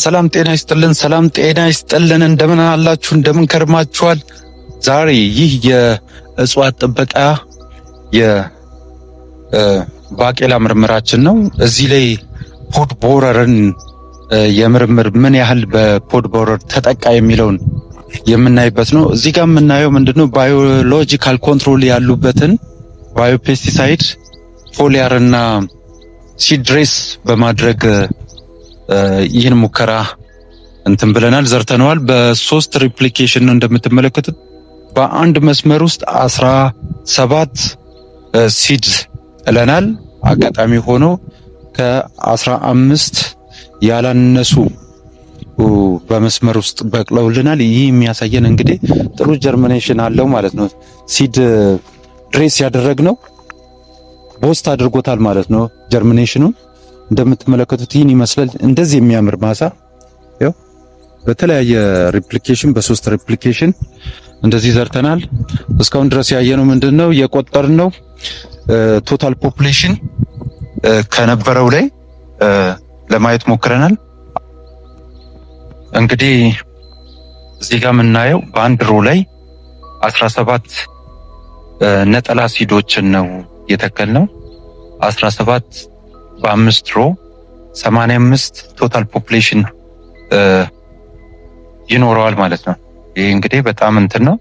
ሰላም ጤና ይስጥልን እንደምን አላችሁ እንደምን ከርማችኋል? ዛሬ ይህ የእጽዋት ጥበቃ የባቄላ ምርምራችን ነው። እዚህ ላይ ፖድ ቦረርን የምርምር ምን ያህል በፖድ ቦረር ተጠቃ የሚለውን የምናይበት ነው። እዚህ ጋር የምናየው ምንድነው ባዮሎጂካል ኮንትሮል ያሉበትን ባዮፔስቲሳይድ ፎሊያር እና ሲድሬስ በማድረግ ይህን ሙከራ እንትን ብለናል፣ ዘርተነዋል። በሶስት ሪፕሊኬሽን ነው እንደምትመለከቱት። በአንድ መስመር ውስጥ 17 ሲድ ጥለናል። አጋጣሚ ሆኖ ከ15 ያላነሱ በመስመር ውስጥ በቅለውልናል። ይህ የሚያሳየን እንግዲህ ጥሩ ጀርሚኔሽን አለው ማለት ነው። ሲድ ድሬስ ያደረግነው ቦስት አድርጎታል ማለት ነው። ጀርሚኔሽኑ እንደምትመለከቱት ይህን ይመስላል። እንደዚህ የሚያምር ማሳ ያው በተለያየ ሪፕሊኬሽን በሶስት ሪፕሊኬሽን እንደዚህ ዘርተናል። እስካሁን ድረስ ያየነው ምንድነው የቆጠርነው ቶታል ፖፑሌሽን ከነበረው ላይ ለማየት ሞክረናል። እንግዲህ እዚህ ጋር የምናየው በአንድ ሮ ላይ 17 ነጠላ ሲዶችን ነው የተከልነው። 17 በአምስት ሮ 85 ቶታል ፖፑሌሽን ይኖረዋል ማለት ነው። ይሄ እንግዲህ በጣም እንትን ነው።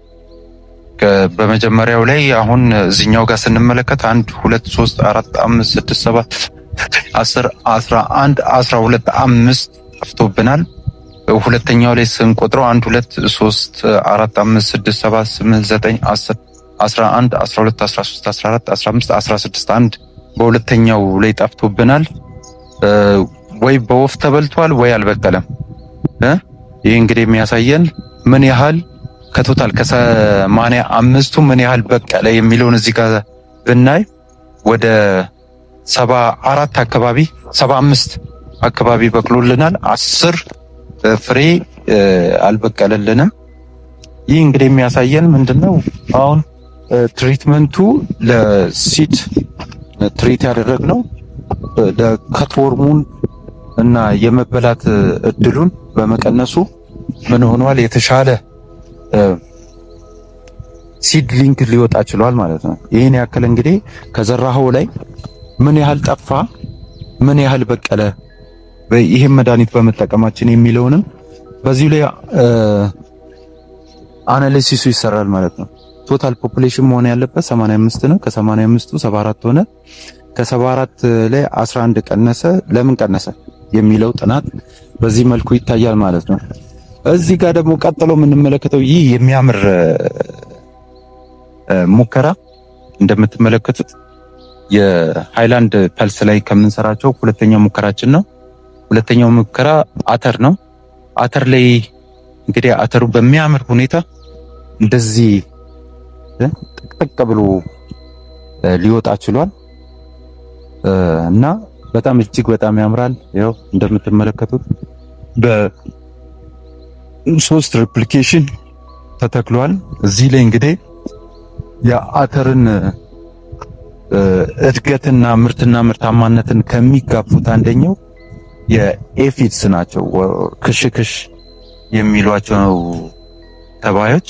በመጀመሪያው ላይ አሁን እዚህኛው ጋር ስንመለከት 1 2 3 4 5 6 7 10 11 12 5 ጠፍቶብናል። ሁለተኛው ላይ ስንቆጥረው 1 2 3 4 5 6 7 8 9 10 11 12 13 14 15 16 1 በሁለተኛው ላይ ጠፍቶብናል። ወይ በወፍ ተበልቷል ወይ አልበቀለም። ይህ እንግዲህ የሚያሳየን ምን ያህል ከቶታል ከ85ቱ ምን ያህል በቀለ የሚለውን እዚህ ጋር ብናይ ወደ 74 አካባቢ 75 አካባቢ በቅሎልናል። 10 ፍሬ አልበቀለልንም። ይህ እንግዲህ የሚያሳየን ምንድነው አሁን ትሪትመንቱ ለሲድ ትሪት ያደረግነው ለከትወርሙን እና የመበላት እድሉን በመቀነሱ ምን ሆኗል? የተሻለ ሲድሊንግ ሊወጣ ችሏል ማለት ነው። ይሄን ያክል እንግዲህ ከዘራኸው ላይ ምን ያህል ጠፋ፣ ምን ያህል በቀለ፣ ይሄን መድኃኒት በመጠቀማችን የሚለውንም በዚሁ ላይ አናሊሲሱ ይሰራል ማለት ነው። ቶታል ፖፑሌሽን መሆን ያለበት 85 ነው። ከ85ቱ 74 ሆነ። ከ74 ላይ 11 ቀነሰ። ለምን ቀነሰ የሚለው ጥናት በዚህ መልኩ ይታያል ማለት ነው። እዚህ ጋር ደግሞ ቀጥሎ የምንመለከተው ይህ የሚያምር ሙከራ እንደምትመለከቱት የሃይላንድ ፐልስ ላይ ከምንሰራቸው ሁለተኛው ሙከራችን ነው። ሁለተኛው ሙከራ አተር ነው። አተር ላይ እንግዲህ አተሩ በሚያምር ሁኔታ እንደዚህ ጥቅጥቅ ብሎ ሊወጣ ችሏል እና በጣም እጅግ በጣም ያምራል። ያው እንደምትመለከቱት በሶስት ሪፕሊኬሽን ተተክሏል። እዚህ ላይ እንግዲህ የአተርን እድገትና ምርትና ምርታማነትን ከሚጋፉት አንደኛው የኤፊድስ ናቸው። ክሽክሽ የሚሏቸው ተባዮች።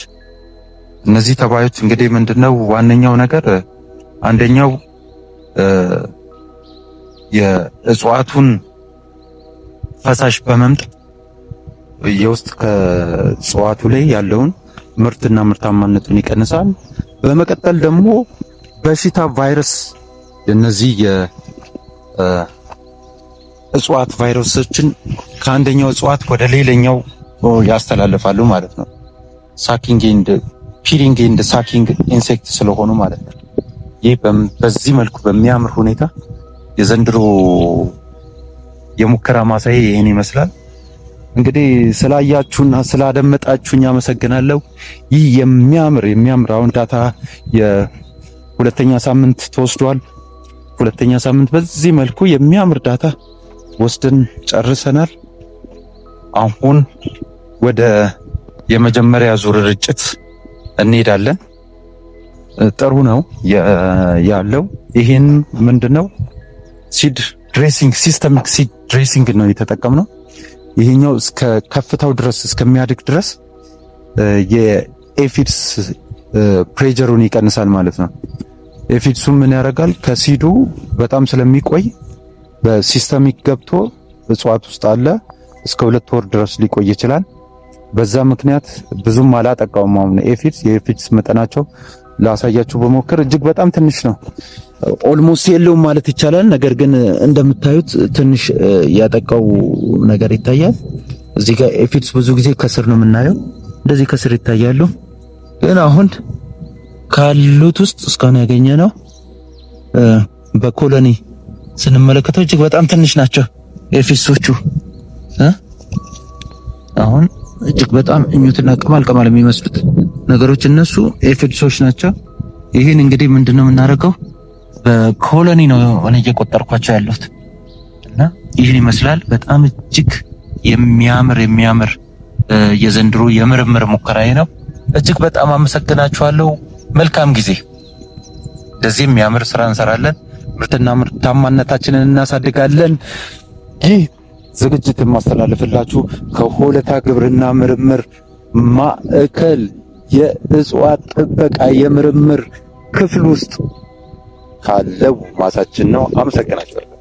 እነዚህ ተባዮች እንግዲህ ምንድነው ዋነኛው ነገር አንደኛው የእጽዋቱን ፈሳሽ በመምጠጥ የውስጥ ከእጽዋቱ ላይ ያለውን ምርትና ምርታማነቱን ይቀንሳል። በመቀጠል ደግሞ በሽታ ቫይረስ፣ እነዚህ የእጽዋት ቫይረሶችን ከአንደኛው እጽዋት ወደ ሌላኛው ያስተላልፋሉ ማለት ነው። ሳኪንግ ኤንድ ፒሊንግ ኤንድ ሳኪንግ ኢንሴክት ስለሆኑ ማለት ነው። ይህ በዚህ መልኩ በሚያምር ሁኔታ የዘንድሮ የሙከራ ማሳዬ ይሄን ይመስላል። እንግዲህ ስላያችሁና ስላደመጣችሁኝ አመሰግናለሁ። ይህ የሚያምር አሁን ዳታ የሁለተኛ ሳምንት ተወስዷል። ሁለተኛ ሳምንት በዚህ መልኩ የሚያምር ዳታ ወስደን ጨርሰናል። አሁን ወደ የመጀመሪያ ዙር ርጭት እንሄዳለን። ጥሩ ነው ያለው። ይሄን ምንድነው ሲድ ድሬሲንግ ሲስተሚክ ሲድ ድሬሲንግ ነው የተጠቀምነው። ይሄኛው እስከ ከፍታው ድረስ እስከሚያድግ ድረስ የኤፊድስ ፕሬጀሩን ይቀንሳል ማለት ነው። ኤፊድሱ ምን ያደርጋል? ከሲዱ በጣም ስለሚቆይ በሲስተሚክ ገብቶ እጽዋት ውስጥ አለ እስከ 2 ወር ድረስ ሊቆይ ይችላል። በዛ ምክንያት ብዙም አላጠቃውም። አሁን የኤፊድስ መጠናቸው ላሳያችሁ በሞክር እጅግ በጣም ትንሽ ነው። ኦልሞስት የለውም ማለት ይቻላል። ነገር ግን እንደምታዩት ትንሽ ያጠቃው ነገር ይታያል። እዚህ ጋር ኤፊድስ ብዙ ጊዜ ከስር ነው የምናየው፣ እንደዚህ ከስር ይታያሉ። ግን አሁን ካሉት ውስጥ እስካሁን ያገኘነው በኮሎኒ ስንመለከተው እጅግ በጣም ትንሽ ናቸው ኤፊድሶቹ። አሁን እጅግ በጣም እኙትና ቅማል የሚመስሉት ነገሮች እነሱ ኤፊድሶች ናቸው። ይሄን እንግዲህ ምንድነው የምናደርገው? በኮሎኒ ነው እኔ እየቆጠርኳቸው ያሉት እና ይህን ይመስላል። በጣም እጅግ የሚያምር የዘንድሮ የምርምር ሙከራዬ ነው። እጅግ በጣም አመሰግናችኋለሁ። መልካም ጊዜ። እንደዚህ የሚያምር ስራ እንሰራለን። ምርትና ምርታማነታችንን እናሳድጋለን። ይህ ዝግጅት የማስተላልፍላችሁ ከሆለታ ግብርና ምርምር ማዕከል የእጽዋት ጥበቃ የምርምር ክፍል ውስጥ ካለው ማሳችን ነው። አመሰግናችኋለሁ።